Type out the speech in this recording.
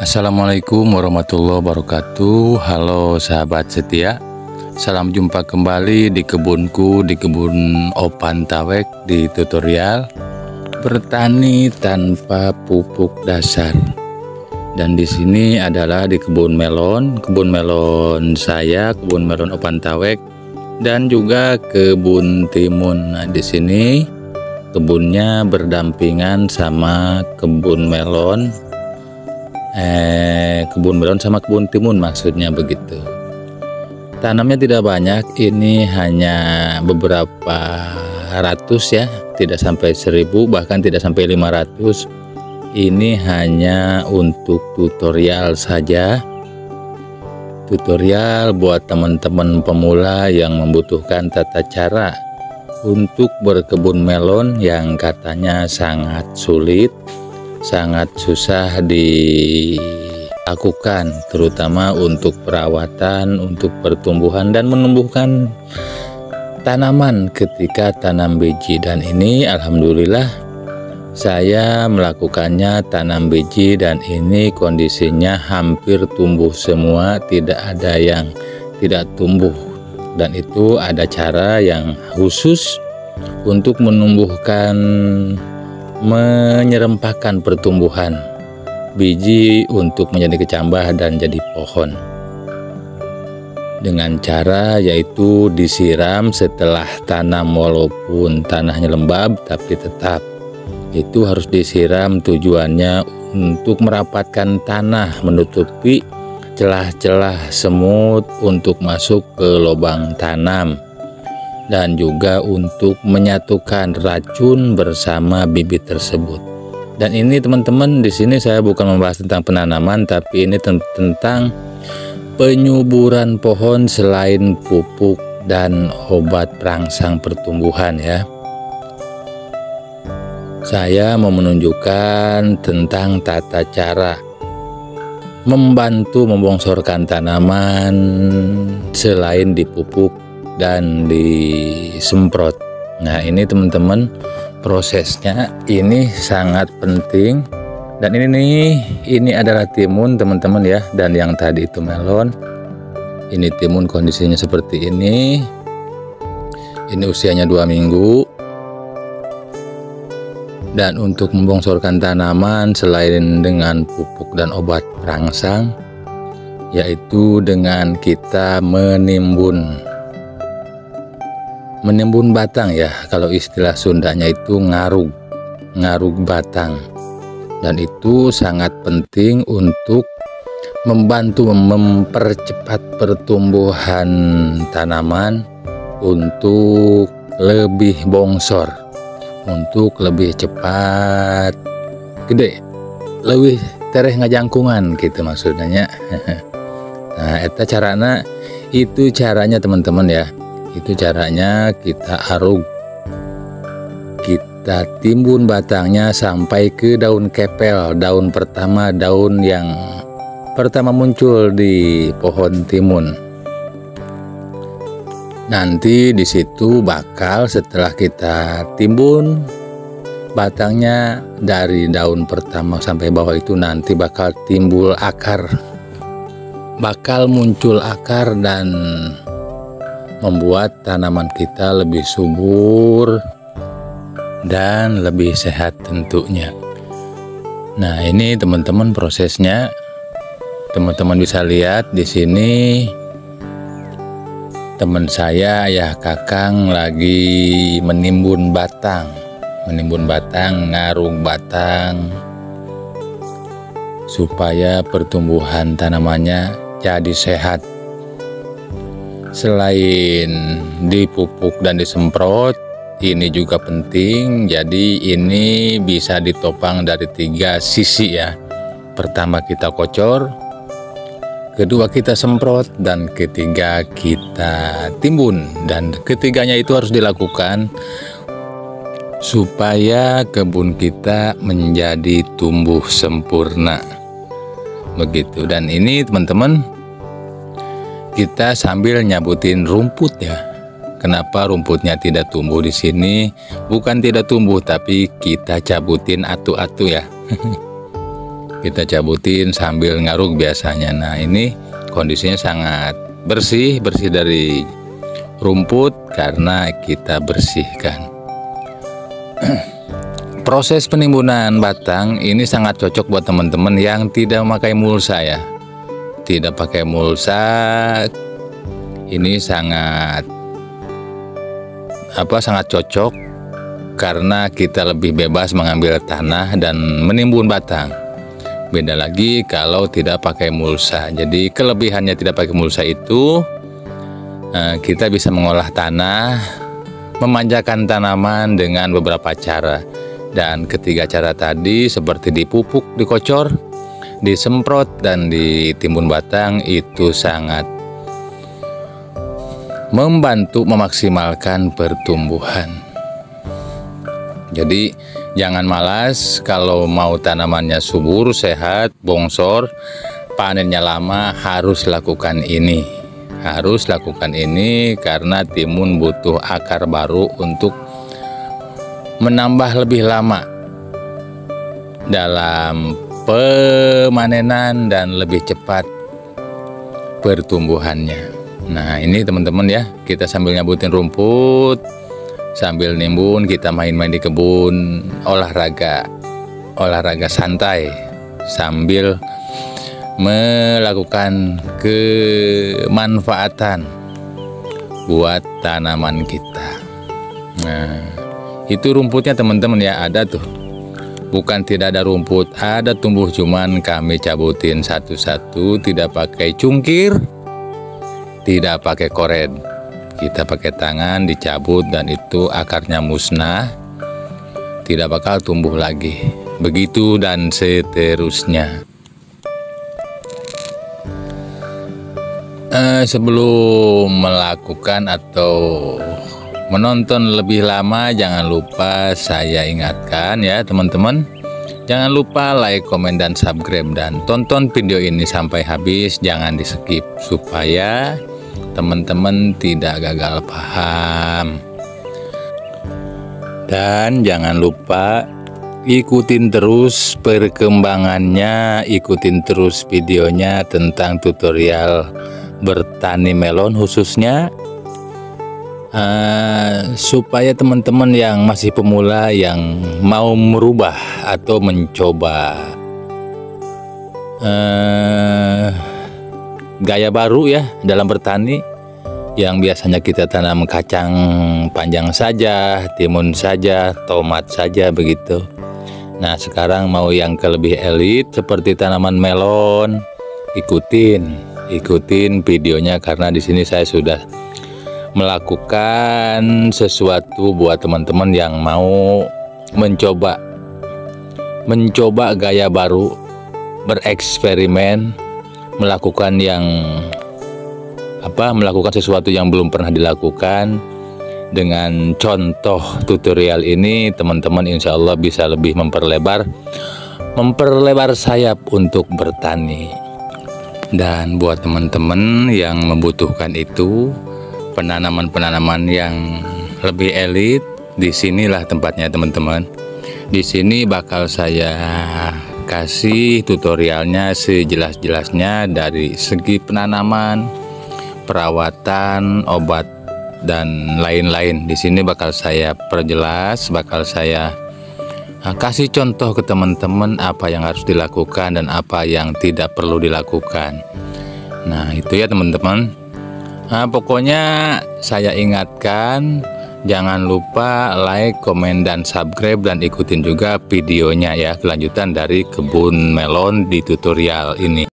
Assalamualaikum warahmatullahi wabarakatuh. Halo sahabat setia, salam jumpa kembali di kebunku, di kebun Opan Tawek, di tutorial bertani tanpa pupuk dasar. Dan di sini adalah di kebun melon saya, kebun melon Opan Tawek, dan juga kebun timun. Nah, di sini kebunnya berdampingan sama kebun melon sama kebun timun, maksudnya begitu. Tanamnya tidak banyak, ini hanya beberapa ratus ya, tidak sampai 1000, bahkan tidak sampai 500. Ini hanya untuk tutorial saja, tutorial buat teman-teman pemula yang membutuhkan tata cara untuk berkebun melon yang katanya sangat sulit, sangat susah dilakukan, terutama untuk perawatan, untuk pertumbuhan dan menumbuhkan tanaman ketika tanam biji. Dan ini alhamdulillah saya melakukannya, tanam biji, dan ini kondisinya hampir tumbuh semua, tidak ada yang tidak tumbuh. Dan itu ada cara yang khusus untuk menumbuhkan, menyerempakkan pertumbuhan biji untuk menjadi kecambah dan jadi pohon, dengan cara yaitu disiram setelah tanam. Walaupun tanahnya lembab, tapi tetap itu harus disiram, tujuannya untuk merapatkan tanah, menutupi celah-celah semut untuk masuk ke lubang tanam, dan juga untuk menyatukan racun bersama bibit tersebut. Dan ini teman-teman, di sini saya bukan membahas tentang penanaman, tapi ini tentang penyuburan pohon selain pupuk dan obat perangsang pertumbuhan ya. Saya mau menunjukkan tentang tata cara membantu membongsorkan tanaman selain dipupuk dan disemprot. Nah, ini teman-teman, prosesnya ini sangat penting. Dan ini adalah timun teman-teman ya, dan yang tadi itu melon. Ini timun kondisinya seperti ini. Ini usianya 2 minggu. Dan untuk membongsorkan tanaman selain dengan pupuk dan obat perangsang, yaitu dengan kita menimbun batang ya, kalau istilah Sundanya itu ngarug batang. Dan itu sangat penting untuk membantu mempercepat pertumbuhan tanaman untuk lebih bongsor, untuk lebih cepat gede, lebih tereh ngajangkungan gitu maksudnya. Nah, eta carana, itu caranya teman-teman ya. Itu caranya kita arug, kita timbun batangnya sampai ke daun kepel, daun pertama, daun yang pertama muncul di pohon timun. Nanti di situ bakal, setelah kita timbun batangnya dari daun pertama sampai bawah itu, nanti bakal timbul akar, bakal muncul akar dan membuat tanaman kita lebih subur dan lebih sehat tentunya. Nah, ini teman-teman prosesnya. Teman-teman bisa lihat di sini teman saya, ayah kakang, lagi menimbun batang, ngarung batang supaya pertumbuhan tanamannya jadi sehat. Selain dipupuk dan disemprot, ini juga penting. Jadi ini bisa ditopang dari 3 sisi ya. Pertama kita kocor, kedua kita semprot, dan ketiga kita timbun. Dan ketiganya itu harus dilakukan supaya kebun kita menjadi tumbuh sempurna begitu. Dan ini teman-teman, kita sambil nyabutin rumput ya. Kenapa rumputnya tidak tumbuh di sini? Bukan tidak tumbuh, tapi kita cabutin atu-atu ya. kita cabutin sambil ngaruk biasanya. Nah, ini kondisinya sangat bersih dari rumput karena kita bersihkan. Proses penimbunan batang ini sangat cocok buat teman-teman yang tidak memakai mulsa ya. Tidak pakai mulsa, ini sangat cocok karena kita lebih bebas mengambil tanah dan menimbun batang. Beda lagi kalau tidak pakai mulsa. Jadi kelebihannya tidak pakai mulsa itu kita bisa mengolah tanah, memanjakan tanaman dengan beberapa cara. Dan ketiga cara tadi seperti dipupuk, dikocor, disemprot, dan ditimbun batang itu sangat membantu memaksimalkan pertumbuhan. Jadi jangan malas kalau mau tanamannya subur, sehat, bongsor, panennya lama, harus lakukan ini. Harus lakukan ini karena timun butuh akar baru untuk menambah lebih lama dalam pemanenan dan lebih cepat pertumbuhannya. Nah, ini teman-teman ya, kita sambil nyabutin rumput, sambil nimbun, kita main-main di kebun, olahraga santai sambil melakukan kemanfaatan buat tanaman kita. Nah, itu rumputnya teman-teman ya, ada tuh. Bukan tidak ada rumput, ada tumbuh, cuman kami cabutin satu-satu, tidak pakai cungkir, tidak pakai koren. Kita pakai tangan, dicabut, dan itu akarnya musnah, tidak bakal tumbuh lagi. Begitu dan seterusnya. Sebelum melakukan atau menonton lebih lama, jangan lupa saya ingatkan ya teman-teman, jangan lupa like, komen, dan subscribe, dan tonton video ini sampai habis, jangan di skip supaya teman-teman tidak gagal paham. Dan jangan lupa ikutin terus perkembangannya, ikutin terus videonya tentang tutorial bertani melon khususnya, supaya teman-teman yang masih pemula yang mau merubah atau mencoba gaya baru ya dalam bertani, yang biasanya kita tanam kacang panjang saja, timun saja, tomat saja begitu. Nah, sekarang mau yang lebih elit seperti tanaman melon, ikutin videonya karena di sini saya sudah melakukan sesuatu buat teman-teman yang mau mencoba gaya baru, bereksperimen, melakukan sesuatu yang belum pernah dilakukan. Dengan contoh tutorial ini, teman-teman insya Allah bisa lebih memperlebar sayap untuk bertani. Dan buat teman-teman yang membutuhkan itu, penanaman yang lebih elit, disinilah tempatnya teman-teman. Di sini bakal saya kasih tutorialnya sejelas-jelasnya dari segi penanaman, perawatan, obat, dan lain-lain. Di sini bakal saya perjelas, bakal saya kasih contoh ke teman-teman apa yang harus dilakukan dan apa yang tidak perlu dilakukan. Nah, itu ya teman-teman. Nah, pokoknya saya ingatkan, jangan lupa like, komen, dan subscribe, dan ikutin juga videonya ya, kelanjutan dari kebun melon di tutorial ini.